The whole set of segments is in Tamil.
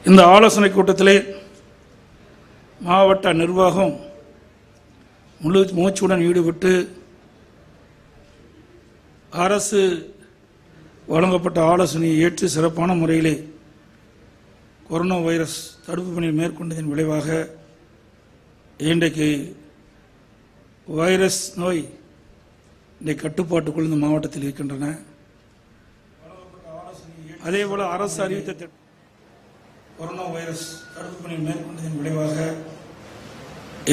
இந்த ஆலோசனை கூட்டத்திலே மாவட்ட நிர்வாகம் முழு மூச்சுடன் ஈடுபட்டு அரசு வழங்கப்பட்ட ஆலோசனையை ஏற்று சிறப்பான முறையிலே கொரோனா வைரஸ் தடுப்பு பணியை மேற்கொண்டதன் விளைவாக இன்றைக்கு வைரஸ் நோய் இன்றைக்கு கட்டுப்பாட்டுக்குள் இந்த மாவட்டத்தில் இருக்கின்றன. அதேபோல அரசு அறிவித்த கொரோனா வைரஸ் தடுப்பு பணியை மேற்கொண்டதன் விளைவாக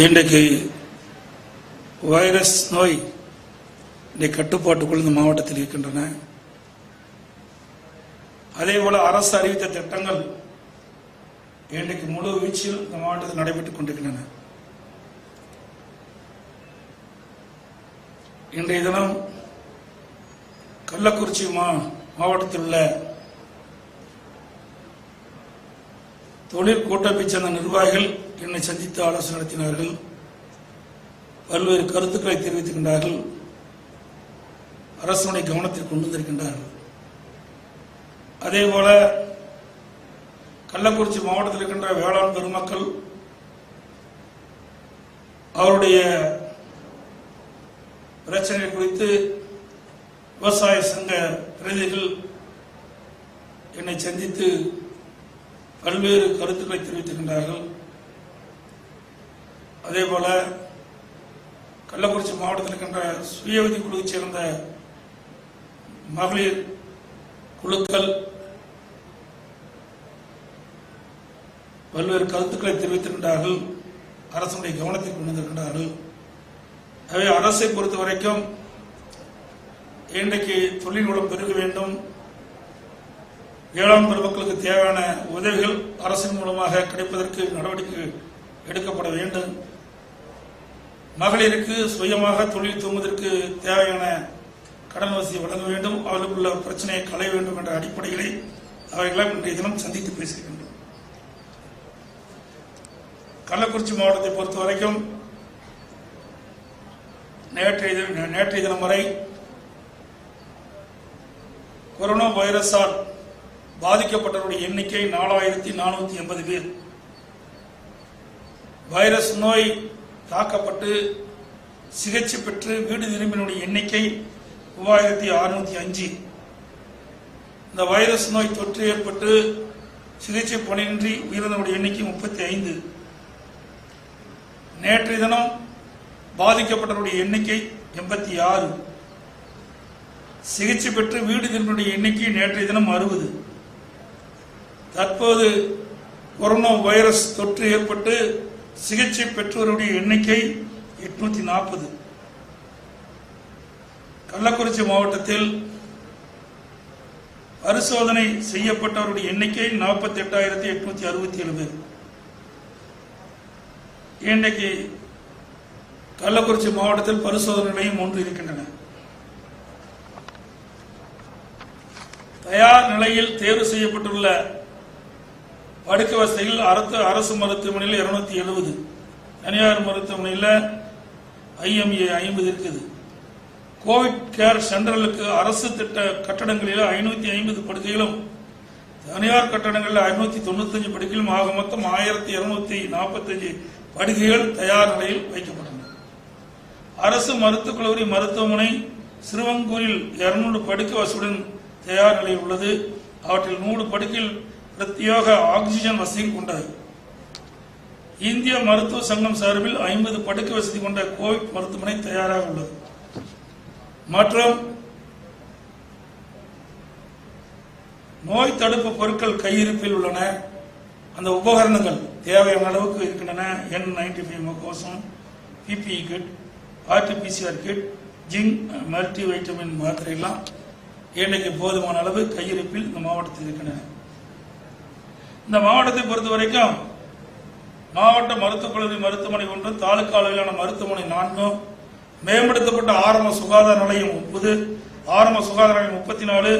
இன்றைக்கு வைரஸ் நோய் இன்றைக்கு கட்டுப்பாட்டுக்குள் இந்த மாவட்டத்தில் இருக்கின்றன. அதேபோல அரசு அறிவித்த திட்டங்கள் இன்றைக்கு முழு வீச்சில் இந்த மாவட்டத்தில் நடைபெற்றுக் கொண்டிருக்கின்றன. இன்றைய தினம் கள்ளக்குறிச்சி மாவட்டத்தில் உள்ள தொழில் கூட்டமைப்பை சேர்ந்த நிர்வாகிகள் என்னை சந்தித்து ஆலோசனை நடத்தினார்கள். பல்வேறு கருத்துக்களை தெரிவித்திருக்கின்றார்கள். அரசுடைய கவனத்தில் கொண்டு வந்திருக்கின்றார்கள். அதேபோல கள்ளக்குறிச்சி மாவட்டத்தில் இருக்கின்ற வேளாண் பெருமக்கள் அவருடைய பிரச்சனை குறித்து விவசாய சங்க பிரதிநிதிகள் என்னை சந்தித்து பல்வேறு கருத்துக்களை தெரிவித்திருக்கின்றார்கள். அதேபோல கள்ளக்குறிச்சி மாவட்டத்தில் இருக்கின்ற சுய உதவி குழுவைச் சேர்ந்த மகளிர் குழுக்கள் பல்வேறு கருத்துக்களை தெரிவித்திருக்கின்றார்கள். அரசுடைய கவனத்தை கொண்டு வந்திருக்கின்றார்கள். எனவே அரசை பொறுத்த வரைக்கும் இன்றைக்கு தொழில் வளம் பெருக வேண்டும், வேளாண் பெருமக்களுக்கு தேவையான உதவிகள் அரசின் மூலமாக கிடைப்பதற்கு நடவடிக்கை எடுக்கப்பட வேண்டும், மகளிருக்கு சுயமாக தொழில் துவங்குவதற்கு தேவையான கடன் வசதி வழங்க வேண்டும், அவர்களுக்குள்ள பிரச்சனையை களைய வேண்டும் என்ற அடிப்படைகளை அவைகளாம் இன்றைய தினம் சந்தித்து பேசுகின்றோம். கள்ளக்குறிச்சி மாவட்டத்தை பொறுத்த வரைக்கும் நேற்றைய தினம் வரை கொரோனா வைரஸால் பாதிக்கப்பட்டவருடைய எண்ணிக்கை 4480 பேர். வைரஸ் நோய் தாக்கப்பட்டு சிகிச்சை பெற்று வீடு திரும்பினுடைய எண்ணிக்கை 3605. இந்த வைரஸ் நோய் தொற்று ஏற்பட்டு சிகிச்சை பணியின்றி உயிரிழந்தவருடைய எண்ணிக்கை 35. நேற்றைய தினம் பாதிக்கப்பட்டவருடைய எண்ணிக்கை 86. சிகிச்சை பெற்று வீடு திரும்பினுடைய எண்ணிக்கை நேற்றைய தினம் 60. தற்போது கொரோனா வைரஸ் தொற்று ஏற்பட்டு சிகிச்சை பெற்றவருடைய எண்ணிக்கை 840. கள்ளக்குறிச்சி மாவட்டத்தில் பரிசோதனை செய்யப்பட்டவருடைய எண்ணிக்கை 48,867 பேர். இன்றைக்கு கள்ளக்குறிச்சி மாவட்டத்தில் பரிசோதனை நிலையம் 1 இருக்கின்றன. தயார் நிலையில் தேர்வு செய்யப்பட்டுள்ள படுக்கை வசதிகள் அரசு மருத்துவமனையில் 270, தனியார் மருத்துவமனையில் IMA 50 இருக்குது. கோவிட் கேர் சென்டர்களுக்கு அரசு திட்ட கட்டடங்களில் 550 படுக்கைகளும், தனியார் கட்டடங்களில் 595 படுக்கைகளும் ஆக மொத்தம் 1245 படுக்கைகள் தயார் நிலையில் வைக்கப்பட்டன. அரசு மருத்துவக் கல்லூரி மருத்துவமனை சிறுவங்கூரில் 200 படுக்கை வசதியுடன் தயார் நிலையில் உள்ளது. அவற்றில் 100 படுக்கையில் பிரத்யேக ஆக்சிஜன் வசதி கொண்டது. இந்திய மருத்துவ சங்கம் சார்பில் 50 படுக்கை வசதி கொண்ட கோவிட் மருத்துவமனை தயாராக உள்ளது. மற்றும் நோய் தடுப்பு பொருட்கள் கையிருப்பில் உள்ளன. அந்த உபகரணங்கள் தேவையான அளவுக்கு இருக்கின்றன. N95 முகக்கவசம், PPE kit, RT-PCR kit, zinc multi vitamin மாத்திரை எல்லாம் இன்றைக்கு போதுமான அளவு கையிருப்பில் இந்த மாவட்டத்தில் இருக்கின்றன. இந்த மாவட்டத்தை பொறுத்த வரைக்கும் மாவட்ட மருத்துவக் கல்லூரி மருத்துவமனை 1, தாலுகா அளவிலான மருத்துவமனை 4, மேம்படுத்தப்பட்ட ஆரம்ப சுகாதார நிலையம் 30, ஆரம்ப சுகாதார நிலையம் 34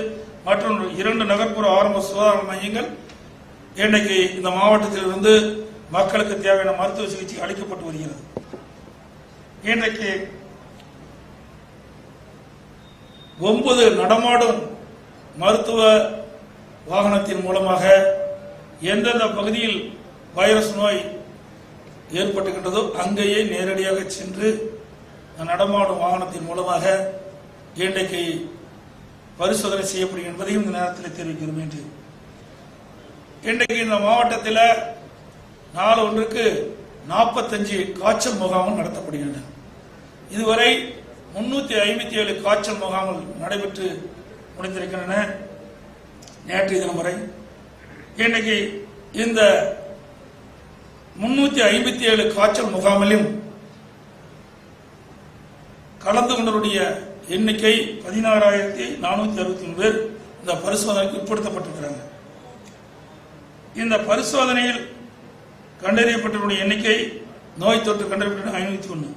மற்றும் 2 நகர்ப்புற ஆரம்ப சுகாதார மையங்கள் இன்றைக்கு இந்த மாவட்டத்திலிருந்து மக்களுக்கு தேவையான மருத்துவ சிகிச்சை அளிக்கப்பட்டு வருகிறது. இன்றைக்கு 9 நடமாடும் மருத்துவ வாகனத்தின் மூலமாக எந்தெந்த பகுதியில் வைரஸ் நோய் ஏற்பட்டுகின்றதோ அங்கேயே நேரடியாக சென்று நடமாடும் வாகனத்தின் மூலமாக இன்றைக்கு பரிசோதனை செய்யப்படும் என்பதையும் இந்த நேரத்தில் தெரிவிக்கிறோம். என்று இன்றைக்கு இந்த மாவட்டத்தில் நாள் ஒன்றுக்கு 45 காய்ச்சல் முகாம்கள் நடத்தப்படுகின்றன. இதுவரை 357 காய்ச்சல் முகாம்கள் நடைபெற்று முடிந்திருக்கின்றன. நேற்றைய தினம் வரை இன்றைக்கு இந்த 357 காய்ச்சல் முகாமிலும் கலந்து கொண்டவருடைய எண்ணிக்கை 16,463 பேர் இந்த பரிசோதனைக்கு உட்படுத்தப்பட்டிருக்கிறாங்க. இந்த பரிசோதனையில் கண்டறியப்பட்டவருடைய எண்ணிக்கை நோய் தொற்று கண்டறியப்பட்ட 501.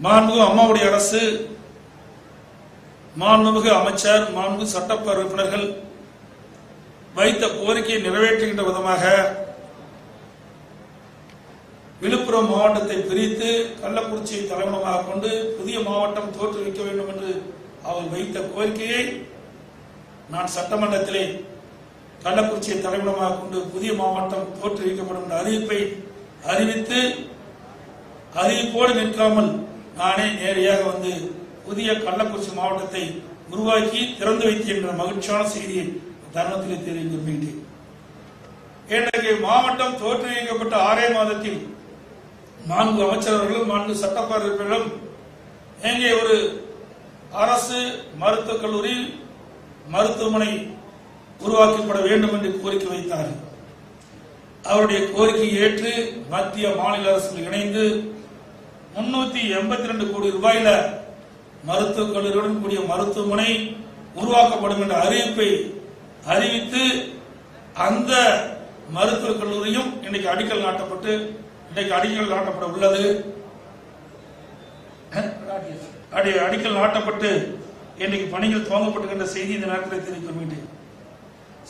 மாண்புமிகு அம்மாவுடைய அரசு, மாண்புமிகு அமைச்சர், மாண்புமிகு சட்டப்பேரவை உறுப்பினர்கள் வைத்த கோரிக்கையை நிறைவேற்றுகின்ற விதமாக விழுப்புரம் மாவட்டத்தை பிரித்து கள்ளக்குறிச்சியை தலைமையாக கொண்டு புதிய மாவட்டம் தோற்றுவிக்க வேண்டும் என்று அவர் வைத்த கோரிக்கையை நான் சட்டமன்றத்திலே கள்ளக்குறிச்சியை தலைமையாக கொண்டு புதிய மாவட்டம் தோற்றுவிக்கப்படும் என்ற அறிவிப்பை அறிவித்து அறிவிப்போடு நிற்காமல் நானே நேரடியாக வந்து புதிய கள்ளக்குறிச்சி மாவட்டத்தை உருவாக்கி திறந்து வைத்தேன் என்ற மகிழ்ச்சியான செய்தியை தருணத்திலே தெரிவிக்க விரும்புகிறேன். இன்றைக்கு மாவட்டம் தோற்றுவிக்கப்பட்ட 6 மாதத்தில் 4 அமைச்சர்களும் 4 சட்டப்பேரவை உறுப்பினர்களும் எங்கே ஒரு அரசு மருத்துவக் கல்லூரி மருத்துவமனை உருவாக்கப்பட வேண்டும் என்று கோரிக்கை வைத்தார்கள். அவருடைய கோரிக்கையை ஏற்று மத்திய மாநில அரசுகள் இணைந்து 382 கோடி ரூபாயில மருத்துவக் கல்லூரியுடன் கூடிய மருத்துவமனை உருவாக்கப்படும் என்ற அறிவிப்பை அறிவித்து அந்த மருத்துவக் கல்லூரியும் இன்றைக்கு அடிக்கல் நாட்டப்பட்டு இன்றைக்கு அடிக்கல் நாட்டப்பட உள்ளது. அடிக்கல் நாட்டப்பட்டு இன்றைக்கு பணிகள் துவங்கப்பட்டுகின்ற செய்தி இந்த நேரத்தில் தெரிவிக்க வேண்டும்.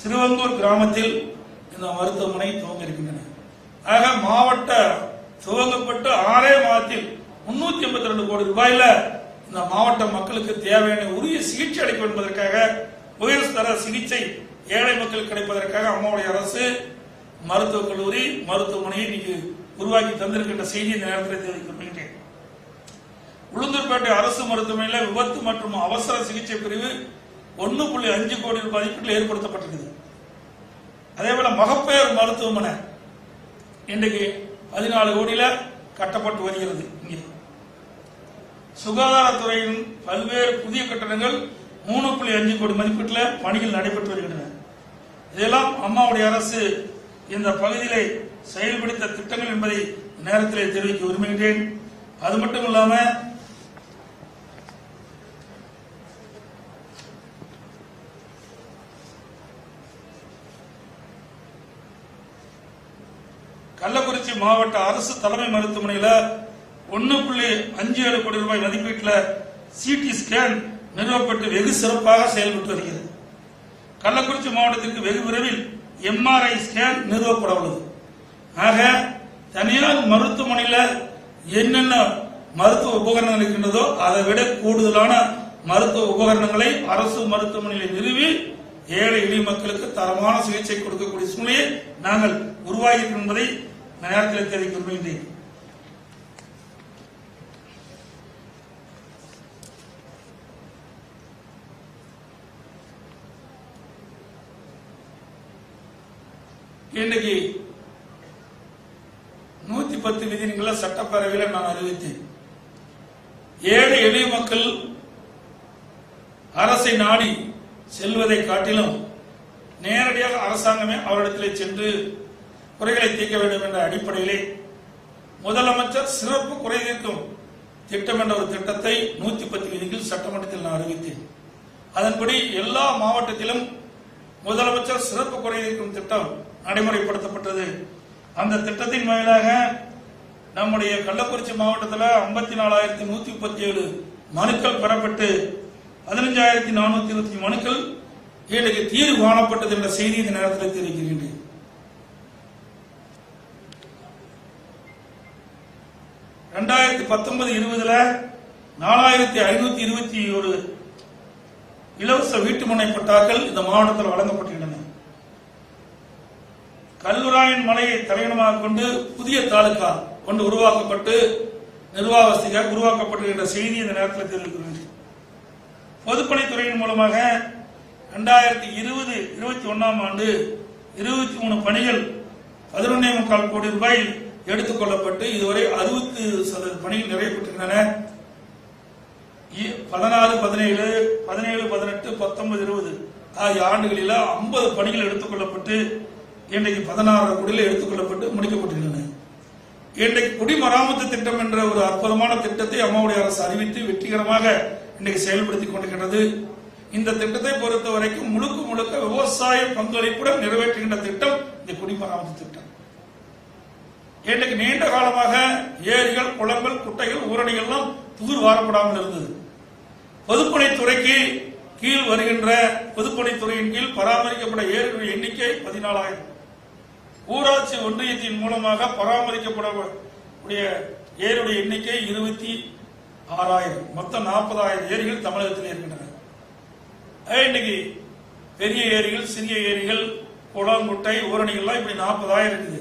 சிறுவங்கூர் கிராமத்தில் இந்த மருத்துவமனை துவங்க இருக்கின்றன. ஆக மாவட்ட துவங்கப்பட்டு 6 மாதத்தில் 382 கோடி ரூபாயில இந்த மாவட்ட மக்களுக்கு தேவையான உரிய சிகிச்சை அளிக்க என்பதற்காக உயர் தர சிகிச்சை ஏழை மக்களுக்கு கிடைப்பதற்காக அம்மாவுடைய அரசு மருத்துவக் கல்லூரி மருத்துவமனையை இன்னைக்கு உருவாக்கி தந்திருக்கின்ற செய்தி இந்த நேரத்தில் தெரிவிக்கின்றேன். உளுந்தூர்பேட்டை அரசு மருத்துவமனையில் விபத்து மற்றும் அவசர சிகிச்சை பிரிவு 1.5 கோடி ரூபாய் மதிப்பீட்டில் ஏற்படுத்தப்பட்டிருக்கிறது. அதேபோல மகப்பேறு மருத்துவமனை இன்றைக்கு 14 கோடியில கட்டப்பட்டு வருகிறது. இங்கே சுகாதாரத்துறையின் பல்வேறு புதிய கட்டடங்கள் 3.5 கோடி மதிப்பீட்டில் பணிகள் நடைபெற்று வருகின்றன. இதெல்லாம் அம்மாவுடைய அரசு இந்த பகுதியிலே செயல்படுத்த திட்டங்கள் என்பதை நேரத்திலே தெரிவிக்க விரும்புகின்றேன். அது மட்டும் இல்லாம கள்ளக்குறிச்சி மாவட்ட அரசு தலைமை மருத்துவமனையில 1.57 கோடி ரூபாய் மதிப்பீட்டில் சிடி ஸ்கேன் நிறுவப்பட்டு வெகு சிறப்பாக செயல்பட்டு வருகிறது. கள்ளக்குறிச்சி மாவட்டத்திற்கு வெகு விரைவில் எம்ஆர்ஐ ஸ்கேன் நிறுவப்பட உள்ளது. ஆக தனியார் மருத்துவமனையில் என்னென்ன மருத்துவ உபகரணங்கள் இருக்கின்றதோ அதை விட கூடுதலான மருத்துவ உபகரணங்களை அரசு மருத்துவமனையில் நிறுவி ஏழை எளிய மக்களுக்கு தரமான சிகிச்சை கொடுக்கக்கூடிய சூழ்நிலையை நாங்கள் உருவாகி என்பதை நேரத்தில் தெரிவிக்க விரும்புகின்றேன். இன்றைக்கு 110 விதிகளை சட்டப்பேரவையில் நான் அறிவித்தேன். ஏழை எளிய மக்கள் அரசை நாடி செல்வதை காட்டிலும் நேரடியாக அரசாங்கமே அவரிடத்தில் சென்று குறைகளை தீர்க்க வேண்டும் என்ற அடிப்படையிலே முதலமைச்சர் சிறப்பு குறை தீர்க்கும் திட்டம் என்ற ஒரு திட்டத்தை 110 விதிகள் சட்டமன்றத்தில் நான் அறிவித்தேன். அதன்படி எல்லா மாவட்டத்திலும் முதலமைச்சர் சிறப்பு குறை தீர்க்கும் திட்டம் நடைமுறைப்படுத்தப்பட்டது. அந்த திட்டத்தின் வாயிலாக நம்முடைய கள்ளக்குறிச்சி மாவட்டத்தில் 54,137 மனுக்கள் பெறப்பட்டு 15,425 மனுக்கள் இன்றைக்கு தீர்வு காணப்பட்டது என்ற செய்தி இந்த நேரத்தில் தெரிவிக்கின்றேன். 4521 இலவச வீட்டுமனை பட்டாக்கள் இந்த மாவட்டத்தில் வழங்கப்பட்டுள்ளன. கல்லுராயன் மலையை தலையிடமாக கொண்டு புதிய தாலுகா கொண்டு உருவாக்கப்பட்டு நிர்வாக வசதியாக உருவாக்கப்படுகின்ற செய்தி இந்த நேரத்தில் தெரிவிக்கிறேன். பொதுப்பணித்துறையின் மூலமாக 2020-21 ஆண்டு 23 பணிகள் 11.25 கோடி ரூபாய் எடுத்துக் கொள்ளப்பட்டு இதுவரை 60% பணிகள் நிறைவேற்றப்பட்டுள்ளன. 16, 17, 17, 18, 19, 20 ஆகிய ஆண்டுகளில் 50 பணிகள் எடுத்துக் கொள்ளப்பட்டு இன்றைக்கு 16 கோடியில் எடுத்துக் கொள்ளப்பட்டு முடிக்கப்பட்டுள்ளன. இன்றைக்கு குடிமராமத்து திட்டம் என்ற ஒரு அற்புதமான திட்டத்தை அம்மாவுடைய அரசு அறிவித்து வெற்றிகரமாக இன்றைக்கு செயல்படுத்திக் கொண்டிருக்கிறது. இந்த திட்டத்தை பொறுத்த வரைக்கும் முழுக்க முழுக்க விவசாய பங்களிப்புடன் நிறைவேற்றுகின்ற திட்டம் இந்த குடிமராமத்து திட்டம். இன்றைக்கு நீண்ட காலமாக ஏரிகள், குளங்கள், குட்டைகள், ஊரணிகள்லாம் தூர் வாரப்படாமல் இருந்தது. பொதுப்பணித்துறைக்கு கீழ் வருகின்ற பொதுப்பணித்துறையின் கீழ் பராமரிக்கப்பட ஏரிகளின் எண்ணிக்கை 14,000. ஊராட்சி ஒன்றியத்தின் மூலமாக பராமரிக்கப்படக்கூடிய ஏரியுடைய எண்ணிக்கை 26,000. மொத்தம் 40,000 ஏரிகள் தமிழகத்தில் இருக்கின்றன. இன்னைக்கு பெரிய ஏரிகள், சிறிய ஏரிகள், குளம், குட்டை, ஊரணிகள்லாம் இப்படி 40,000 இருக்குது.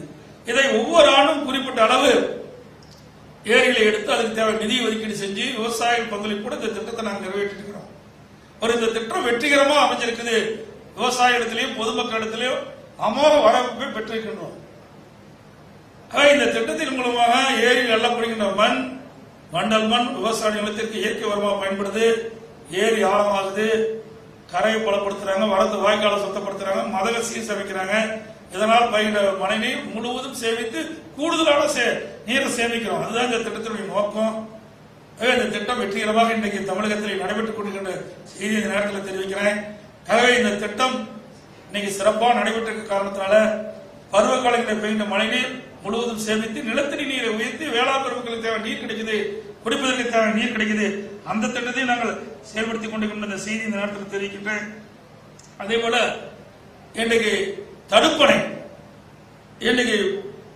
இதை ஒவ்வொரு ஆண்டும் குறிப்பிட்ட அளவு ஏரிகளை எடுத்து அதுக்கு தேவை நிதி ஒதுக்கீடு செஞ்சு விவசாய பங்களிப்போடு இந்த திட்டத்தை நாங்கள் நிறைவேற்றிருக்கிறோம். இந்த திட்டம் வெற்றிகரமா அமைஞ்சிருக்குது. விவசாய இடத்திலையும் பொதுமக்கள் இடத்திலையும் அமோக வரவேற்பை பெற்றிருக்கின்றோம். இந்த திட்டத்தின் மூலமாக ஏரியில் வெள்ளப்படுகின்ற மண், மண்டல் மண் விவசாய நிலத்திற்கு இயற்கை உரமாக பயன்படுது. ஏரி ஆழமாகுது, கரையை பலப்படுத்துறாங்க, வளர்த்து வாய்க்காலை சுத்தப்படுத்துறாங்க, மதக சீர்சமைக்கிறாங்க. இதனால் பயிர மழைநீர் முழுவதும் சேமித்து கூடுதலான நீரை சேமிக்கிறோம். அதுதான் இந்த திட்டத்தினுடைய நோக்கம். இந்த திட்டம் வெற்றிகரமாக இன்றைக்கு தமிழகத்தில் நடைபெற்றுக் கொண்டிருக்கின்ற செய்தி இந்த நேரத்தில் தெரிவிக்கிறேன். இந்த திட்டம் இன்னைக்கு சிறப்பாக நடைபெற்ற காரணத்தினால பருவகாலங்களில் பெய்கின்ற மழைநீர் முழுவதும் சேமித்து நிலத்தடி நீரை உயர்த்தி வேளாண் பெருமக்களுக்கு தேவை நீர் கிடைக்குது, குடிப்பதற்கு தேவை நீர் கிடைக்குது. அந்த திட்டத்தை நாங்கள் செயல்படுத்திக் கொண்டிருக்கின்ற செய்தி இந்த நேரத்தில் தெரிவிக்கின்றேன். அதே போல இன்றைக்கு தடுப்பணை, இன்றைக்கு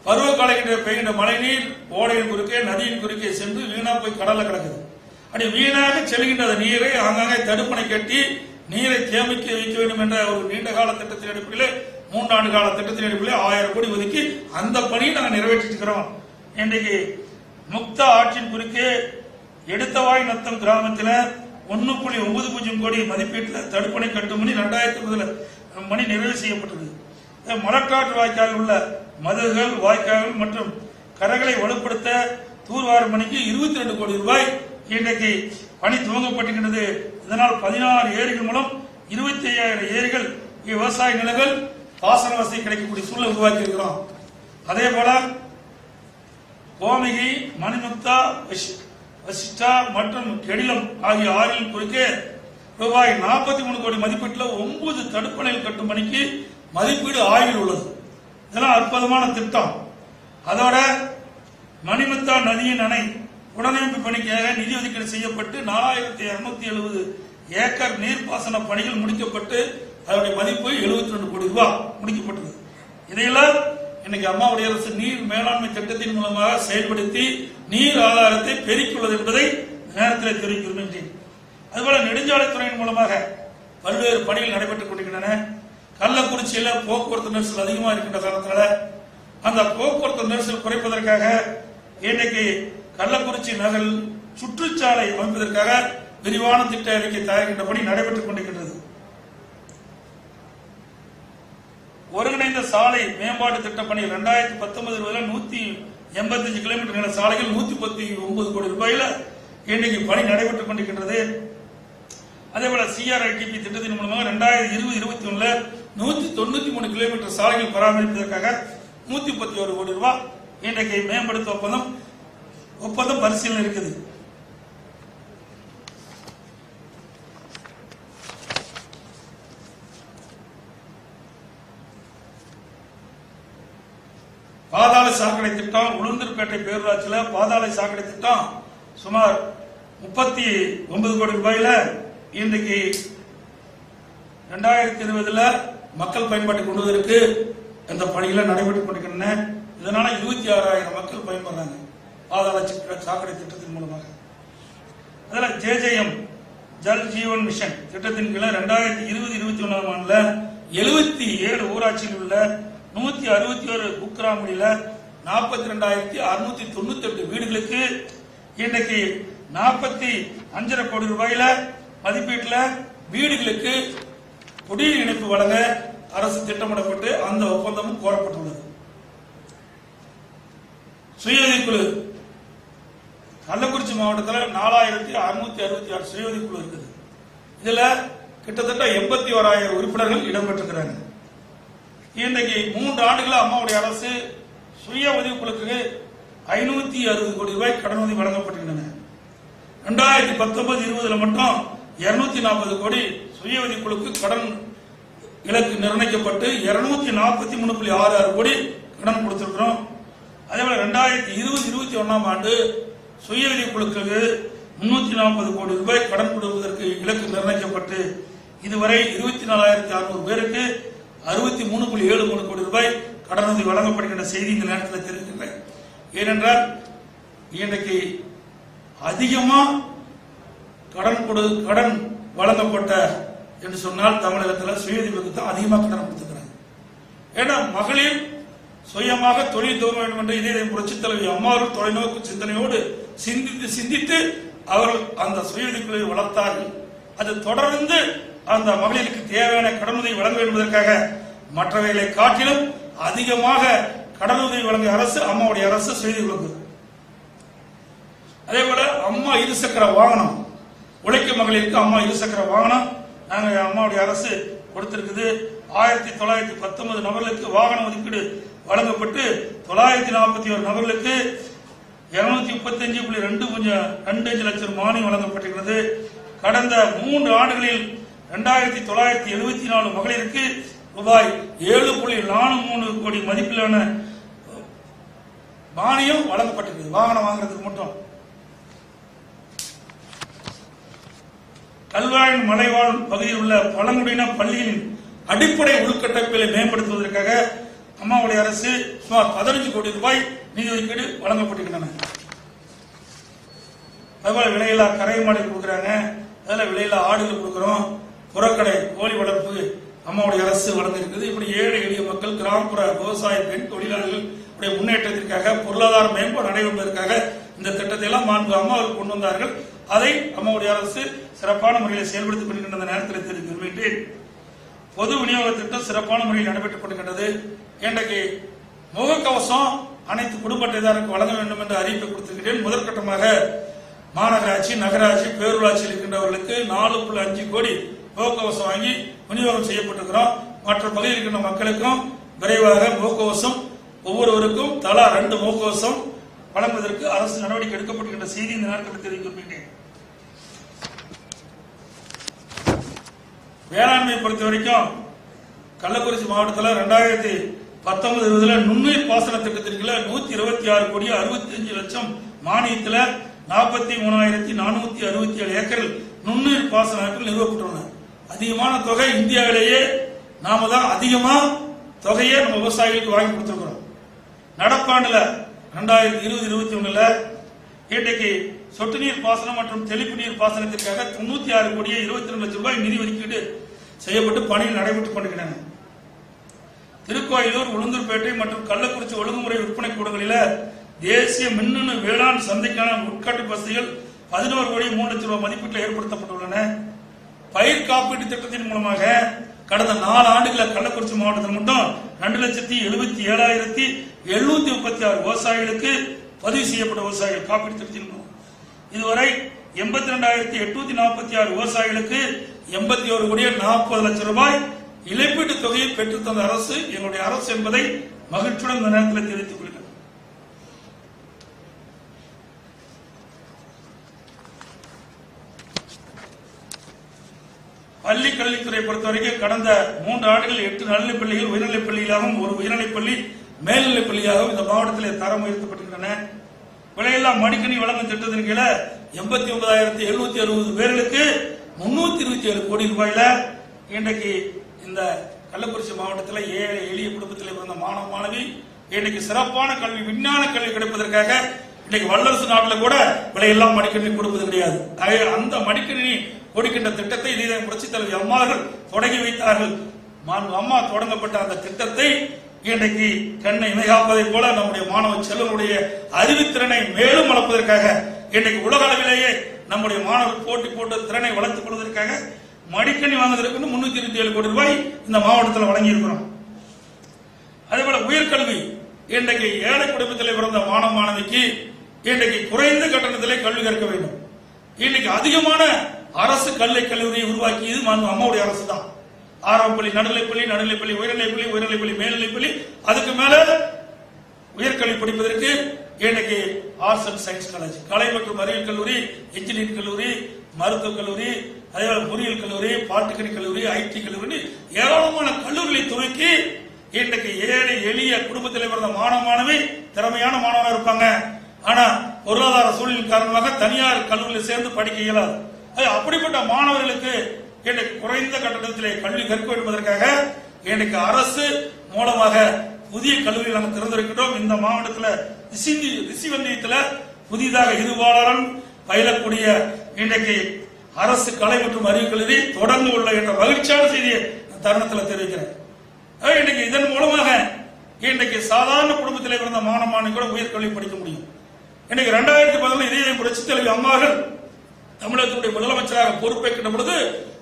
பருவகாலங்களில் பெய்கின்ற மழைநீர் ஓடையின் குறுக்கே, நதியின் குறுக்கே சென்று வீணா போய் கடல்ல கிடக்குது. அப்படி வீணாக செல்கின்ற நீரை ஆங்காங்கே தடுப்பணை கட்டி நீரை சேமிக்க வைக்க வேண்டும் என்ற ஒரு நீண்ட கால திட்டத்தின் அடிப்படையில் 3 ஆண்டு கால திட்டத்தின் அடிப்படையில் 1000 கோடி ஒதுக்கி அந்த பணியை நாங்கள் நிறைவேற்றிருக்கிறோம். இன்றைக்கு முக்த ஆற்றின் குறுக்கே எடுத்தவாய் நத்தம் கிராமத்தில் 1.90 கோடி மதிப்பீட்டில் தடுப்பணை கட்டும் பணி 2009 மணி நிறைவு செய்யப்பட்டது. மலக்காற்று வாய்க்காலில் உள்ள மதுகள், வாய்க்கால்கள் மற்றும் கரைகளை வலுப்படுத்த தூர்வாரும் பணிக்கு 22 கோடி ரூபாய் இன்றைக்கு பணி துவங்கப்பட்டிருக்கிறது. இதனால் 16 ஏரிகள் மூலம் 25,000 ஏரிகள் விவசாய நிலங்கள் பாசன வசதி கிடைக்கக்கூடிய சூழலை உருவாக்கி இருக்கிறோம். அதே போல கோமிகி, மணிமுக்தா, வசிஷ்டா மற்றும் கெடிலம் ஆகிய ஆறின் குறுக்கே ரூபாய் 43 கோடி மதிப்பீட்டில் 9 தடுப்பணைகள் கட்டும் பணிக்கு மதிப்பீடு ஆய்வில் உள்ளது. இதெல்லாம் அற்புதமான திட்டம். அதோட மணிமுக்தா நதியின் அணை உடனமைப்பு பணிக்காக நிதி ஒதுக்கீடு செய்யப்பட்டு 4270 ஏக்கர் நீர்ப்பாசன பணிகள் முடிக்கப்பட்டு அதனுடைய மதிப்பு 72 கோடி ரூபாய் முடிக்கப்பட்டது. இதையெல்லாம் இன்னைக்கு அம்மாவுடைய அரசு நீர் மேலாண்மை திட்டத்தின் மூலமாக செயல்படுத்தி நீர் ஆதாரத்தை பெருக்கியுள்ளது என்பதை நேரத்தில் தெரிவிக்கிறேன். அதுபோல நெடுஞ்சாலைத்துறையின் மூலமாக பல்வேறு பணிகள் நடைபெற்றுக் கொண்டிருக்கின்றன. கள்ளக்குறிச்சியில போக்குவரத்து நெரிசல் அதிகமாக இருக்கின்ற காரணத்தினால அந்த போக்குவரத்து நெரிசல் குறைப்பதற்காக இன்றைக்கு கள்ளக்குறிச்சி நகரில் சுற்றுச்சாலை அமைப்பதற்காக விரிவான திட்ட அறிக்கை தயாரிக்கின்ற பணி நடைபெற்றுக் கொண்டிருக்கின்றது. ஒருங்கிணைந்த சாலை மேம்பாட்டு திட்ட பணி 2019 185 கிலோமீட்டர் நீள சாலைகள் 119 கோடி ரூபாயில இன்றைக்கு பணி நடைபெற்றுக் கொண்டிருக்கின்றது. அதேபோல CRITP திட்டத்தின் மூலமாக 2020-21 193 கிலோமீட்டர் சாலைகள் பராமரிப்பதற்காக 131 கோடி ரூபாய் இன்றைக்கு மேம்படுத்த ஒப்பந்தம் பரிசீலனை இருக்குது. பாதாள சாக்கடை திட்டம் உளுந்தூர்பேட்டை பேரூராட்சியில் பாதாள சாக்கடை திட்டம் சுமார் 39 கோடி ரூபாயில இன்றைக்கு 2020 மக்கள் பயன்பாட்டுக்கு கொண்டு வருவதற்கு இந்த பணிகளை நடைபெற்றுக் கொண்டிருக்கின்றன. இதனால 26,000 மக்கள் பயன்படுறாங்க பாதாள சாக்கடை திட்டத்தின் மூலமாக. அதில் JJM ஜல் ஜீவன் மிஷன் திட்டத்தின் கீழே 2020-21 ஆண்டுல 77 ஊராட்சியில் உள்ள 161 குக்கிராமங்களில் 42,698 வீடுகளுக்கு இன்றைக்கு 45.5 கோடி ரூபாயில மதிப்பீட்டில் வீடுகளுக்கு குடிநீர் இணைப்பு வழங்க அரசு திட்டமிடப்பட்டு அந்த ஒப்பந்தமும் கோரப்பட்டுள்ளது. சுய உதவிக்குழு கள்ளக்குறிச்சி மாவட்டத்தில் 4,666 சுய உதவிக்குழு இருக்குது. இதுல கிட்டத்தட்ட 81,000 உறுப்பினர்கள் இடம்பெற்றிருக்கிறாங்க. இன்றைக்கு 3 ஆண்டுகள அம்மாவுடைய அரசு சுய உதவிக்குழுக்கு 560 கோடி ரூபாய் கடனுதவி வழங்கப்பட்டிருக்கின்றன. 2019-20 மட்டும் 240 கோடி சுய உதவிக்குழுக்கு கடன் இலக்கு நிர்ணயிக்கப்பட்டு 243.66 கோடி கடன் கொடுத்திருக்கிறோம். அதேபோல 2020-21 ஆண்டு சுய உதவிக்குழுக்களுக்கு 340 கோடி ரூபாய் கடன் கொடுப்பதற்கு இலக்கு நிர்ணயிக்கப்பட்டு இதுவரை 24,600 பேருக்கு 63.73 கோடி ரூபாய் கடனுதவி வழங்கப்படுகின்ற செய்தி இந்த நேரத்தில் தெரிவிக்கின்றேன். ஏனென்றால் இன்றைக்கு அதிகமா கடன் வழங்கப்பட்ட என்று சொன்னால் தமிழகத்தில் சுய உதவிக்கு தான் அதிகமாக கடன் கொடுத்துக்கிறாங்க. ஏன்னா மகளிர் சுயமாக தொழில் துவங்க வேண்டும் என்ற இதே புரட்சித் தலைவி அம்மாவும் தொலைநோக்கு சிந்தனையோடு சிந்தித்து அவர்கள் அந்த சுய உதவிக்குழுவை வளர்த்தார்கள். அது தொடர்ந்து அந்த மகளிருக்கு தேவையான கடனுதவி வழங்க வேண்டும் என்பதற்காக மற்றவைகளை காட்டிலும் அதிகமாக கடனுதவி வழங்கிய அரசு அம்மாவுடைய அரசு சுய உதவிக்குழு. அதே போல அம்மா இருசக்கர வாகனம் உழைக்கும் மகளிருக்கு அம்மா இருசக்கர வாகனம் நாங்கள் அம்மாவுடைய அரசு கொடுத்திருக்குது. 1919 நபர்களுக்கு வாகன ஒதுக்கீடு வழங்கப்பட்டு 941 நபர்களுக்கு 235.25 லட்சம் மானியம் வழங்கப்பட்டிருக்கிறது. கடந்த 3 ஆண்டுகளில் 2,974 மகளிருக்கு ரூபாய் 7.43 கோடி மதிப்பிலான மானியம் வழங்கப்பட்டிருக்கிறது வாகனம் வாங்குறதுக்கு மட்டும். கல்வாயின் மலைவாழ் பகுதியில் உள்ள பழங்குடியின பள்ளிகளின் அடிப்படை உள்கட்டமைப்புகளை மேம்படுத்துவதற்காக அம்மாவுடைய அரசு சுமார் 15 கோடி ரூபாய் நிதி ஒதுக்கீடு வழங்கப்பட்டிருக்கின்றன. அதுபோல விலையில்லா கரை மாலை கொடுக்குறாங்க, அதில் விலையில்லா ஆடுகள் கொடுக்கிறோம், புறக்கடை கோழி வளர்ப்பு அம்மாவுடைய அரசு வழங்கியிருக்கிறது. இப்படி ஏழை எளிய மக்கள் கிராமப்புற விவசாய பெண் தொழிலாளர்கள் முன்னேற்றத்திற்காக பொருளாதார மேம்பாடு அடைவதற்காக இந்த திட்டத்தை எல்லாம் அம்மாவுக்கு கொண்டு வந்தார்கள். அதை அம்மாவுடைய அரசு சிறப்பான முறையில் செயல்படுத்திக் கொண்டிருக்கின்ற நேரத்தில் தெரிவிக்கின்றேன். பொது விநியோக திட்டம் சிறப்பான முறையில் நடைபெற்றுக் கொண்டிருக்கின்றது. இன்றைக்கு முகக்கவசம் அனைத்து குடும்ப அட்டைதாரருக்கு வழங்க வேண்டும் என்ற அறிவிப்பை கொடுத்திருக்கிறேன். முதற்கட்டமாக மாநகராட்சி, நகராட்சி, பேரூராட்சியில் இருக்கின்றவர்களுக்கு 4.5 கோடி முகக்கவசம் வாங்கி விநியோகம் செய்யப்பட்டிருக்கிறோம். மற்ற பகுதியில் இருக்கின்ற மக்களுக்கும் விரைவாக முகக்கவசம் ஒவ்வொருவருக்கும் தலா 2 முகக்கவசம் வழங்குவதற்கு அரசு நடவடிக்கை எடுக்கப்பட்டிருக்கின்ற செய்தி இந்த நேரத்தில் தெரிவிக்கின்றேன். வேளாண்மை பொறுத்த வரைக்கும் கள்ளக்குறிச்சி மாவட்டத்தில் 2019-20 நுண்ணுயிர் பாசன திட்டத்திற்கு 126 கோடி 65 லட்சம் மானியத்தில் 43,467 ஏக்கரில் நுண்ணுயிர் பாசன அமைப்புகள் நிறுவப்பட்டுள்ளன. அதிகமான தொகை இந்தியாவிலேயே நாம தான் அதிகமா தொகையை நம்ம விவசாயிகளுக்கு வாங்கி கொடுத்திருக்கிறோம். நடப்பாண்டுல 2020-21 இன்றைக்கு சொட்டு நீர் பாசனம் மற்றும் தெளிப்பு நீர் பாசனத்திற்காக 96 கோடியே 22 லட்சம் ரூபாய் நிதி ஒதுக்கீடு செய்யப்பட்டு பணிகள் நடைபெற்றுக் கொண்டிருக்கின்றன. திருக்கோயிலூர், உளுந்தூர்பேட்டை மற்றும் கள்ளக்குறிச்சி ஒழுங்குமுறை விற்பனை கூடங்களில் தேசிய மின்னணு வேளாண் சந்தைக்கான உட்கட்டமைப்பு வசதிகள் 11 கோடி 3 லட்சம் ரூபாய் மதிப்பீட்டில் ஏற்படுத்தப்பட்டுள்ளன. பயிர் காப்பீட்டு திட்டத்தின் மூலமாக கடந்த 4 ஆண்டுகளில் கள்ளக்குறிச்சி மாவட்டத்தில் மட்டும் 2,77,736 விவசாயிகளுக்கு பதிவு செய்யப்பட்ட விவசாயிகள் காப்பீட்டு திட்டத்தின் மூலம் இதுவரை 82,846 விவசாயிகளுக்கு 81 கோடி 40 லட்சம் ரூபாய் இழப்பீட்டு தொகையை பெற்றுத் தந்த அரசு எங்களுடைய அரசு என்பதை மகிழ்ச்சியுடன் இந்த நேரத்தில் தெரிவித்துக் கொள்கிறேன். பள்ளி கல்வித்துறை பொறுத்தவரைக்கும் கடந்த 3 ஆண்டுகள் 8 நடுநிலைப் பள்ளிகள் உயர்நிலைப் பள்ளிகளாகவும் ஒரு உயர்நிலைப் பள்ளி மேல்நிலைப் பள்ளியாகவும் இந்த மாவட்டத்தில் தரம் உயர்த்தப்பட்டிருக்கின்றன. விலையில்லா மடிக்கணி வழங்கும் திட்டத்தின் கீழ 89,760 பேர்களுக்கு 327 கோடி ரூபாயில இன்றைக்கு இந்த கள்ளக்குறிச்சி மாவட்டத்தில் ஏழை எளிய குடும்பத்தில் பிறந்த மாணவ மாணவி இன்றைக்கு சிறப்பான கல்வி, விஞ்ஞான கல்வி கிடைப்பதற்காக இன்னைக்கு வல்லரசு நாட்டில் கூட விலையெல்லாம் மடிக்கணினி கொடுப்பது கிடையாது. அந்த மடிக்கணினி கொடுக்கின்ற திட்டத்தை இதே புரட்சித் தலைவர் அம்மாவர்கள் தொடங்கி வைத்தார்கள். அம்மா தொடங்கப்பட்ட அந்த திட்டத்தை இன்றைக்கு கண்ணை இமைகாப்பதை போல நம்முடைய மாணவ செல்வனுடைய அறிவுத்திறனை மேலும் வளர்ப்பதற்காக இன்றைக்கு உலக அளவிலேயே நம்முடைய மாணவர்கள் போட்டி போட்டு திறனை வளர்த்துக் கொள்வதற்காக மடிக்கணி வாங்குவதற்கு 327 கோடி ரூபாய் இந்த மாவட்டத்தில் வழங்கி இருக்கிறோம். அதே போல உயர்கல்வி இன்றைக்கு ஏழை குடும்பத்தில் பிறந்த மாணவ மாணவிக்கு இன்றைக்கு குறைந்த கட்டணத்திலே கல்வி கற்க வேண்டும். இன்னைக்கு அதிகமான அரசு கல்லூரியை உருவாக்கியது அம்மாவுடைய அரசு தான். ஆரம்பப்பள்ளி, நடுநிலைப்பள்ளி, நடுநிலைப்பள்ளி, உயர்நிலைப்பள்ளி, உயர்நிலைப்பள்ளி, மேல்நிலைப்பள்ளி, அதுக்கு மேல உயர்கல்வி படிப்பதற்கு இன்னைக்கு ஆர்ட்ஸ் அண்ட் சயின்ஸ் காலேஜ், கலை மற்றும் அறிவியல் கல்லூரி, இன்ஜினியரிங் கல்லூரி, மருத்துவக் கல்லூரி, அதே போல பொறியியல் கல்லூரி, பாலிடெக்னிக் கல்லூரி, ஐடி கல்லூரி, ஏராளமான கல்லூரிகளை துவக்கி இன்றைக்கு ஏழை எளிய குடும்பத்தில் பிறந்த மாணவ மாணவி திறமையான மாணவனாக இருப்பாங்க. ஆனா பொருளாதார சூழலின் காரணமாக தனியார் கல்லூரியில் சேர்ந்து படிக்க இயலாது. அப்படிப்பட்ட மாணவர்களுக்கு இன்றைக்கு குறைந்த கட்டணத்திலே கல்வி கற்க என்பதற்காக இன்றைக்கு அரசு மூலமாக புதிய கல்லூரிகள் நாங்கள் திறந்திருக்கின்றோம். இந்த மாவட்டத்தில் ரிஷிவந்தியத்தில் புதிதாக இருபாலரும் பயிலக்கூடிய இன்றைக்கு அரசு கலை மற்றும் அறிவு கல்லூரி தொடர்ந்து உள்ள என்ற மகிழ்ச்சியான செய்தியை தருணத்தில் தெரிவிக்கிறேன். இன்றைக்கு இதன் மூலமாக இன்றைக்கு சாதாரண குடும்பத்திலே பிறந்த மாணவ மாணவி கூட உயர்கல்வி படிக்க முடியும். இன்னைக்கு 2010 இதே புரட்சித் தலைவி அம்மாவர்கள் தமிழகத்துடைய முதலமைச்சராக பொறுப்பேற்கின்ற பொழுது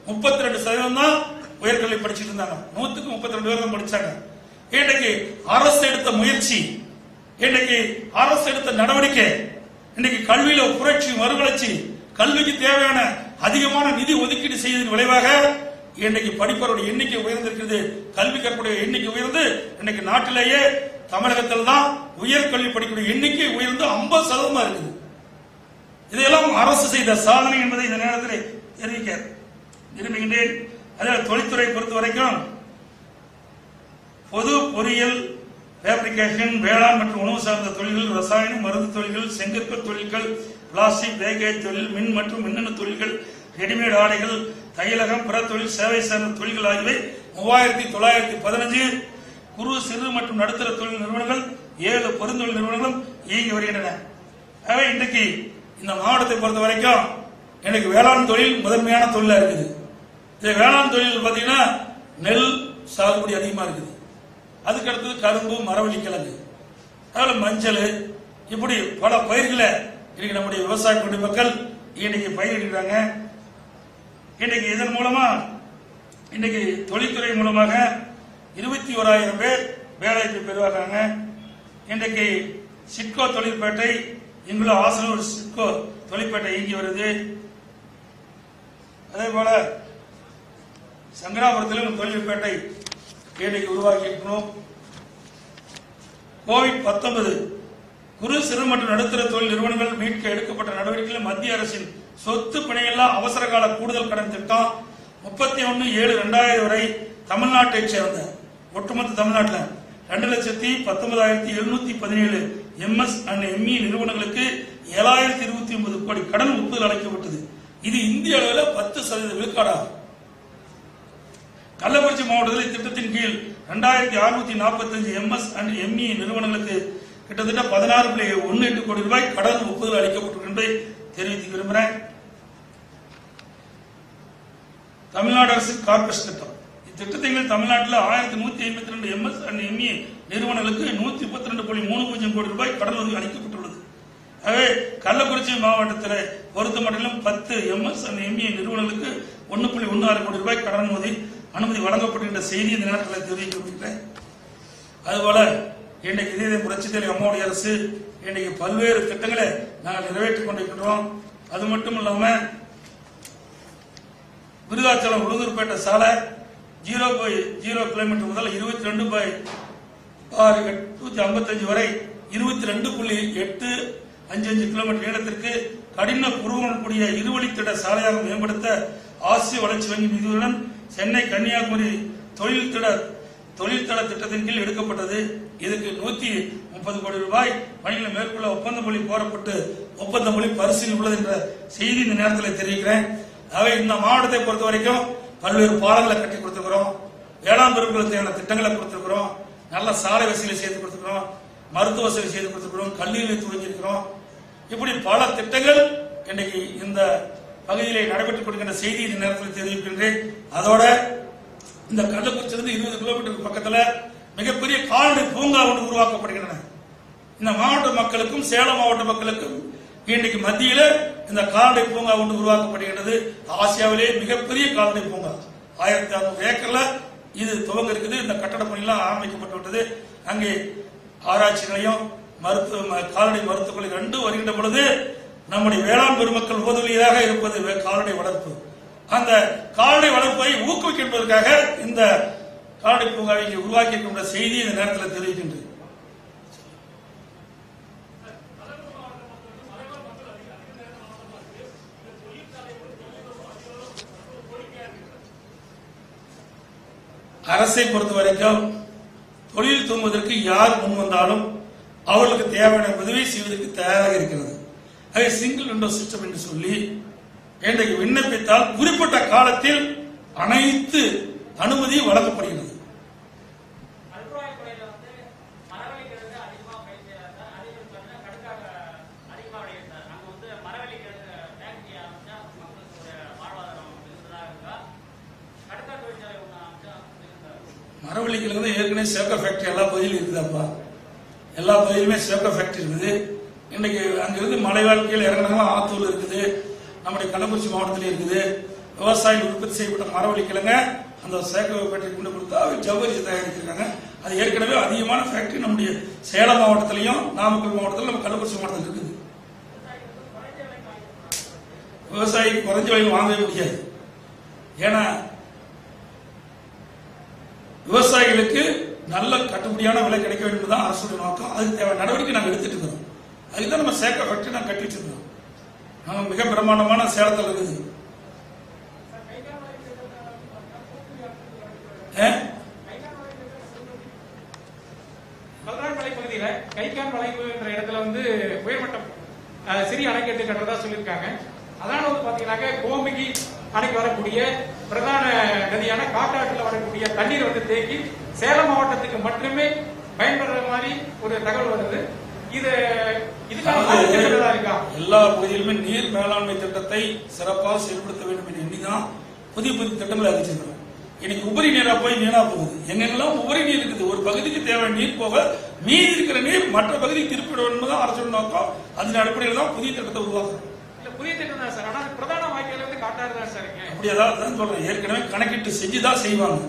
32% தான் உயர்கல்வி படிச்சுட்டு இருந்தாங்க. 100க்கு 32 பேர் தான் படிச்சாங்க. இன்றைக்கு அரசு எடுத்த முயற்சி, இன்றைக்கு அரசு எடுத்த நடவடிக்கை, இன்னைக்கு கல்வியில புரட்சி மறுவளர்ச்சி, கல்விக்கு தேவையான அதிகமான நிதி ஒதுக்கீடு செய்ததன் விளைவாக இன்னைக்கு படிப்பவருடைய எண்ணிக்கை உயர்ந்திருக்கிறது. கல்வி கற்புடைய எண்ணிக்கை உயர்ந்து இன்னைக்கு நாட்டிலேயே தமிழகத்தில் தான் உயர்கல்வி படிக்கக்கூடிய எண்ணிக்கை உயர்ந்து 50% இருக்குது. இதையெல்லாம் அரசு செய்த சாதனை என்பதை இந்த நேரத்தில் தெரிவிக்க விரும்புகின்றேன். அதே தொழில்துறை பொறுத்த வரைக்கும் பொது பொறியியல், ஃபேப்ரிகேஷன், வேளாண் மற்றும் உணவு சார்ந்த தொழில்கள், ரசாயனம், மருந்து தொழில்கள், செங்கற்கள் தொழில்கள், பிளாஸ்டிக் பேக்கேஜ் தொழில், மின் மற்றும் மின்னணு தொழில்கள், ரெடிமேட் ஆடைகள், தையலகம், பிற தொழில், சேவை சார்ந்த தொழில்கள் ஆகியவை 3915 குறு, சிறு மற்றும் நடுத்தர தொழில் நிறுவனங்கள், 7 பெருந்தொழில் நிறுவனங்களும் இயங்கி வருகின்றன. ஆகவே இன்றைக்கு இந்த மாவட்டத்தை பொறுத்த வரைக்கும் எனக்கு வேளாண் தொழில் முதன்மையான தொழிலா இருக்குது. இந்த வேளாண் தொழில் பாத்தீங்கன்னா நெல் சாகுபடி அதிகமா இருக்குது. அதுக்கு அடுத்தது கரும்பு, மரவள்ளி கிழங்கு, அதில் மஞ்சள், இப்படி பல பயிர்களை இன்னைக்கு நம்முடைய விவசாய குடிமக்கள் இன்னைக்கு பயிரிடுறாங்க. இன்னைக்கு இதன் மூலமா இன்னைக்கு தொழில்துறை மூலமாக 21,000 பேர் வேலைக்கு பெறுவாங்க. இன்றைக்கு சிட்கோ தொழிற்பேட்டை, இங்குள்ள ஆசனூர் சிட்கோ தொழிற்பேட்டை இயங்கி வருது. அதே போல சங்கராபுரத்திலும் தொழிற்பேட்டை இன்னைக்கு உருவாக்கி இருக்கணும். கோவிட்-19 குறு, சிறு மற்றும் நடுத்தர தொழில் நிறுவனங்கள் மீட்க எடுக்கப்பட்ட நடவடிக்கைகள் மத்திய அரசின் சொத்து பிணையில்லா அவசர கால கூடுதல் கடன் திட்டம் 31/7/2000 வரை தமிழ்நாட்டை சேர்ந்த ஒட்டுமொத்த தமிழ்நாட்டில் 2,19,717 MS அண்ட் ME நிறுவனங்களுக்கு 7,029 கோடி கடன் ஒப்புதல் அளிக்கப்பட்டது. இது இந்திய அளவில் 10% விழுக்காடாகும். கள்ளக்குறிச்சி மாவட்டத்தில் இத்திட்டத்தின் கீழ் 2,645 MS அண்ட் ME நிறுவனங்களுக்கு கிட்டத்தட்ட 16.18 கோடி ரூபாய் கடன் ஒப்புதல் அளிக்கப்பட்டது என்பதை தெரிவித்து விரும்புகிறேன். தமிழ்நாடு அரசு கார்பரேஷன் திட்டம், இத்திட்டத்தில் தமிழ்நாட்டில் 1152 MS அண்ட் ME நிறுவனங்களுக்கு 132.30 கோடி ரூபாய் கடன் உதவி அளிக்கப்பட்டுள்ளது. ஆகவே கள்ளக்குறிச்சி மாவட்டத்தில் பொறுத்த மட்டிலும் 10 MS அண்ட் ME நிறுவனங்களுக்கு 1.16 கோடி ரூபாய் கடன் அனுமதி வழங்கப்படுகின்ற செய்தி இந்த நேரத்தில் தெரிவிக்கிறேன். அதுபோல இன்னைக்கு இதே புரட்சித் தலைவி அம்மாவுடைய அரசு இன்னைக்கு பல்வேறு திட்டங்களை நாங்கள் நிறைவேற்றிக் கொண்டிருக்கின்றோம். அது மட்டும் இல்லாம விருதாச்சலம் உளுந்தூர்பேட்டை சாலை 0.0 கிலோமீட்டர் முதல் 22/855 வரை 22.855 கிலோமீட்டர் நீளத்திற்கு கடின குறுகுடன் கூடிய இருவழித்திட சாலையாக மேம்படுத்த ஆசிய வளர்ச்சி வங்கி நிதியுடன் சென்னை கன்னியாகுமரி தொழில்தட திட்டத்தின் கீழ் எடுக்கப்பட்டது. இதுக்கு 130 கோடி ரூபாய் பணிகளை மேற்கொள்ள ஒப்பந்த மொழி கோரப்பட்டு ஒப்பந்த மொழி பரிசீலனை உள்ளது என்ற செய்தி இந்த நேரத்தில் தெரிவிக்கிறேன். ஆகவே இந்த மாவட்டத்தை பொறுத்த வரைக்கும் பல்வேறு பாலங்களை கட்டி கொடுத்துக்கிறோம், வேளாண் பெருமக்களுக்கு தேவையான திட்டங்களை கொடுத்துருக்கிறோம், நல்ல சாலை வசதிகளை செய்து கொடுத்துக்கிறோம், மருத்துவ வசதி செய்து கொடுத்துக்கிறோம், கல்லூரிகளை துவங்கியிருக்கிறோம். இப்படி பல திட்டங்கள் இன்னைக்கு இந்த பகுதியிலே நடைபெற்றுக் கொண்டிருக்கின்ற செய்தி இந்த நேரத்தில் தெரிவிக்கின்றேன். அதோட இந்த கள்ளக்குறிச்சியிலிருந்து 20 கிலோமீட்டருக்கு பக்கத்தில் மிகப்பெரிய கால்நடை பூங்கா ஒன்று உருவாக்கப்படுகின்றன. இந்த மாவட்ட மக்களுக்கும் சேலம் மாவட்ட மக்களுக்கும் இன்னைக்கு மத்தியில இந்த கால்நடை பூங்கா ஒன்று உருவாக்கப்படுகின்றது. ஆசியாவிலே மிகப்பெரிய கால்நடை பூங்கா 1600 ஏக்கர்ல இது துவங்க இருக்குது. இந்த கட்டட பணியெல்லாம் ஆரம்பிக்கப்பட்டு விட்டது. அங்கே ஆராய்ச்சி நிலையம், கால்நடை மருத்துவமனை ரெண்டும் வருகின்ற பொழுது நம்முடைய வேளாண் பெருமக்கள் உதவியாக இருப்பது கால்நடை வளர்ப்பு. அந்த கால்நடை வளர்ப்பை ஊக்குவிப்பதற்காக இந்த கால்நடை பூங்காவை இங்கே உருவாக்கி இருக்கின்ற செய்தி இந்த நேரத்தில் தெரிவிக்கின்றது. அரசை பொறுத்த வரைக்கும் தொழில் துவங்குவதற்கு யார் முன் வந்தாலும் அவர்களுக்கு தேவையான உதவி செய்வதற்கு தயாராக இருக்கிறது. அதை சிங்கிள் விண்டோ சிஸ்டம் என்று சொல்லி இன்றைக்கு விண்ணப்பித்தால் குறிப்பிட்ட காலத்தில் அனைத்து அனுமதியும் வழங்கப்படுகிறது. மரவள்ளிக்கிழங்கு ஏற்கனவே சேக்கோ ஃபேக்டரி எல்லா பகுதியிலும் இருக்குதாப்பா. எல்லா பகுதியிலுமே சேக்கோ ஃபேக்டரி இருக்குது. இன்னைக்கு அங்கிருந்து மலை வாழ்க்கையில் இறங்கினாலும் ஆத்தூர் இருக்குது, நம்முடைய கள்ளக்குறிச்சி மாவட்டத்திலே இருக்குது. விவசாயிகள் உற்பத்தி செய்யப்பட்ட மரவள்ளிக்கிழங்க அந்த சேக்கோ ஃபேக்டரி கொண்டு கொடுத்தா ஜவ்வரிசி தயாரிக்கிறாங்க. அது ஏற்கனவே அதிகமான ஃபேக்டரி நம்முடைய சேலம் மாவட்டத்திலையும் நாமக்கல் மாவட்டத்தில் நம்ம கள்ளக்குறிச்சி மாவட்டத்தில் இருக்குது. விவசாயிக்கு குறைஞ்ச விலையில் வாங்கவே முடியாது. ஏன்னா விவசாயிகளுக்கு நல்ல கட்டுப்படியான விலை கிடைக்க வேண்டும் தான் அரசுடைய நோக்கம். அதுக்கு தேவை நடவடிக்கை நாங்கள் எடுத்துட்டு இருக்கிறோம். அதுதான் நம்ம சேக்கோ ஃபேக்டரி நாங்கள் கட்டி வச்சிருக்கோம். நாங்கள் மிக பிரமாண்டமான சேலத்தில் இருக்குது. மலை பகுதியில கைகான் வளைவு என்ற இடத்துல உயர்மட்டம் சிறிய அணைக்கட்டு கட்டுறதா சொல்லியிருக்காங்க. அதனால பாத்தீங்கன்னாக்க கோமிகி அணைக்கு வரக்கூடிய பிரதான நதியான காட்டாற்றுல வரக்கூடிய தண்ணீர் தேக்கி சேலம் மாவட்டத்துக்கு மட்டுமே பயன்படுற மாதிரி ஒரு தகவல் வருது. இது எல்லா பகுதியிலுமே நீர் மேலாண்மை திட்டத்தை சிறப்பாக செயல்படுத்த வேண்டும் என்று எண்ணிதான் புதிய புதிய திட்டங்களை அறிவிச்சிருக்கிறோம். இன்னைக்கு உபரி நீரா போய் வீணா போகுது. எங்கெல்லாம் உபரி நீர் இருக்குது, ஒரு பகுதிக்கு தேவையான நீர் போக மீதி இருக்கிற நீர் மற்ற பகுதிக்கு திருப்பிட வேண்டும் தான் அரசு நோக்கம். அதன் அடிப்படையில் தான் புதிய திட்டத்தை உருவாக்குறோம். புதிய திட்டம் தான் சார். ஆனால் பிரதான வாய்க்கால காட்டாறு தான் சார். அப்படி அதான் சொல்றேன். ஏற்கனவே கணக்கிட்டு செஞ்சுதான் செய்வாங்க.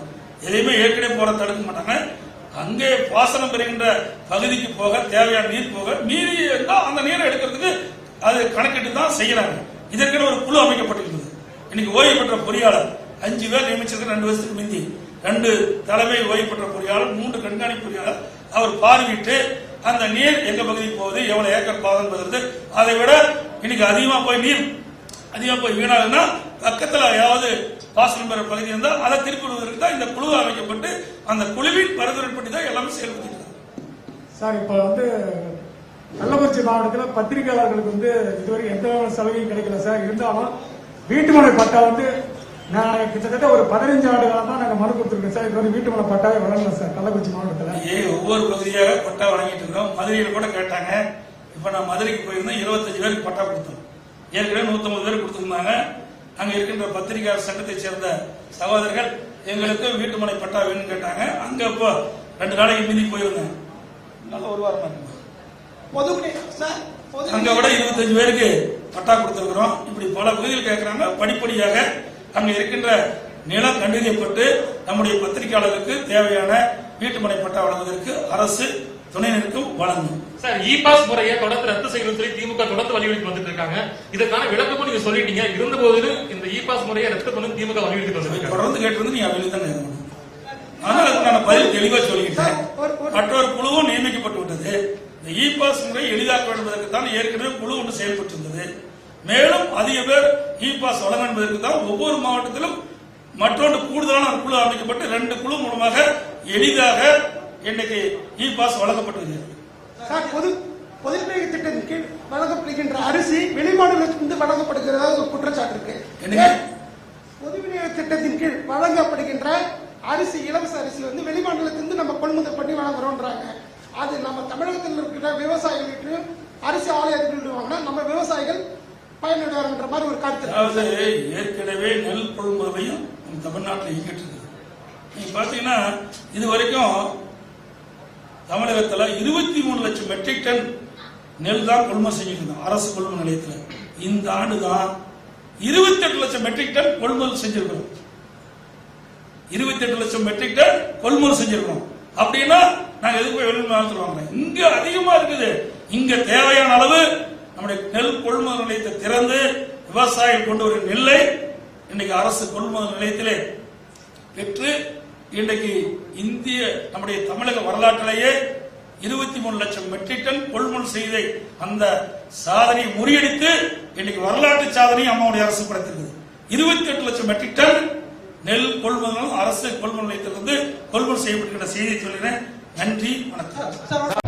எதையுமே ஏற்கனவே போற தடுக்க மாட்டாங்க. அங்கே பாசனம் பெறுகின்ற பகுதிக்கு போக தேவையான நீர் போக மீறி இருந்தால் அந்த நீரை எடுக்கிறதுக்கு அது கணக்கிட்டு தான் செய்யறாங்க. இதற்கென ஒரு குழு அமைக்கப்பட்டிருக்கிறது. இன்னைக்கு ஓய்வு பெற்ற பொறியாளர் 5 பேர் நியமிச்சிருக்க 2 வருஷத்துக்கு முந்தி 2 தலைமை ஓய்வு பெற்ற பொறியாளர், 3 கண்காணிப்பு பொறியாளர் அவர் பார்வையிட்டு அந்த நீர் எங்க பகுதிக்கு போகுது, எவ்வளவு ஏக்கர் பாதம் பெறுது, அதை விட இன்னைக்கு அதிகமா போய் நீர் அதிகமா போய் வீணாகுதுன்னா பக்கத்தில் ஏதாவது பாசனம் பெற பகுதி இருந்தால் அதை திருப்பி விடுவதற்கு தான் இந்த குழு அமைக்கப்பட்டு அந்த குழுவின் பரிந்துரைப்படி தான் எல்லாமே செயல்படுத்திட்டு சார். இப்ப கள்ளக்குறிச்சி மாவட்டத்தில் பத்திரிகையாளர்களுக்கு இதுவரை எந்த சலுகையும் கிடைக்கல சார். இருந்தாலும் வீட்டுமனை பட்டா நான் கிட்டத்தட்ட ஒரு 15 ஆண்டு காலமா நாங்க மனு கொடுத்துருக்கோம் சார். இதுவரை வீட்டுமனை பட்டாவே வழங்கல சார் கள்ளக்குறிச்சி மாவட்டத்தில். ஒவ்வொரு பகுதியாக பட்டா வழங்கிட்டு இருக்கோம். மதுரையில் கூட கேட்டாங்க. இப்ப நான் மதுரைக்கு போயிருந்தேன். 25 பேருக்கு பட்டா கொடுத்தோம். ஏற்கனவே 150 பேர் கொடுத்திருந்தாங்க. அங்க இருக்கின்ற பத்திரிகையாளர் சங்கத்தை சேர்ந்த சகோதரர்கள் எங்களுக்கு வீட்டுமனை பட்டா வேணும்னு கேட்டாங்க. அங்க இப்போ 2 நாளைக்கு மீதி போயிருந்தேன். நல்ல ஒரு வாரமா இருக்கு. அங்க கூட 25 பேருக்கு பட்டா கொடுத்திருக்கிறோம். இப்படி பல பகுதிகள் கேட்கிறாங்க. படிப்படியாக அங்க இருக்கின்ற நிலம் கண்டறியப்பட்டு நம்முடைய பத்திரிகையாளருக்கு தேவையான வீட்டுமனை பட்டா வழங்குவதற்கு அரசு துணை நிற்கும் வழங்கும். சார், இ பாஸ் முறையை தொடர்ந்து ரத்து செய்யணும் சொல்லி திமுக தொடர்ந்து வலியுறுத்தி வந்துட்டு இருக்காங்க. இதற்கான விளக்கமும் நீங்க சொல்லிட்டீங்க. இருந்த போது இந்த இ பாஸ் முறையை ரத்து பண்ணி திமுக வலியுறுத்தி வந்துருக்காங்க. தொடர்ந்து கேட்டிருந்து நீங்க வெளியே இருக்கணும். ஆனால் அதுக்கான பதில் தெளிவா சொல்லிக்கிட்டேன். மற்றொரு குழுவும் நியமிக்கப்பட்டு விட்டது. இந்த இ பாஸ் முறை எளிதாக்க என்பதற்கு தான் ஏற்கனவே குழு ஒன்று செயல்பட்டு இருந்தது. மேலும் அதிக பேர் இ பாஸ் வழங்க என்பதற்கு தான் ஒவ்வொரு மாவட்டத்திலும் மற்றொன்று கூடுதலான குழு அமைக்கப்பட்டு 2 குழு மூலமாக எளிதாக இன்னைக்கு இ பாஸ் வழங்கப்பட்டு பொதுப்பேக திட்டத்தின் கீழ் வழங்கப்படுகின்ற அரிசி வெளிமாநிலத்திலிருந்து வழங்கப்படுகிறதா ஒரு குற்றச்சாட்டு இருக்கு. பொது விநியோக திட்டத்தின் கீழ் வழங்கப்படுகின்ற அரிசி, இலவச அரிசி வெளிமாநிலத்திலிருந்து நம்ம கொள்முதல் பண்ணி வழங்குறோம்ன்றாங்க. அது நம்ம தமிழகத்தில் இருக்கிற விவசாயிகளுக்கு அரிசி ஆலயத்துக்கு வாங்கினா நம்ம விவசாயிகள் பயனடைவார்ன்ற மாதிரி ஒரு கருத்து. அதாவது ஏற்கனவே நெல் கொள்முதலையும் நம்ம தமிழ்நாட்டில் இயங்கிட்டு இருக்குது. நீங்க பாத்தீங்கன்னா இது வரைக்கும் தமிழகத்தில் 23 லட்சம் மெட்ரிக் டன் நெல் தான் கொள்முதல் செஞ்சுட்டு இருந்தோம் அரசு கொள்முதல் நிலையத்தில். இந்த ஆண்டு தான் 28 லட்சம் மெட்ரிக் டன் கொள்முதல் செஞ்சிருக்கிறோம். 28 லட்சம் மெட்ரிக் டன் கொள்முதல் செஞ்சிருக்கிறோம். அப்படின்னா நாங்க எதுக்கு போய் வெளிநாட்டு வாங்குறோம்? இங்க அதிகமா இருக்குது. இங்க தேவையான அளவு நம்முடைய நெல் கொள்முதல் நிலையத்தை திறந்து விவசாயிகள் கொண்டு வரும் நெல்லை இன்னைக்கு அரசு கொள்முதல் நிலையத்திலே பெற்று இன்றைக்கு இந்திய நம்முடைய தமிழக வரலாற்றிலேயே 23 லட்சம் மெட்ரிக் டன் கொள்முதல் செய்த அந்த சாதனையை முறியடித்து இன்னைக்கு வரலாற்று சாதனையை அம்மாவுடைய அரசு படைத்திருக்குது. 28 லட்சம் மெட்ரிக் டன் நெல் கொள்முதல் அரசு கொள்முதல் நிலையத்திலிருந்து கொள்முதல் செய்யப்பட்டிருக்கிற செய்தியை சொல்கிறேன். நன்றி, வணக்கம்.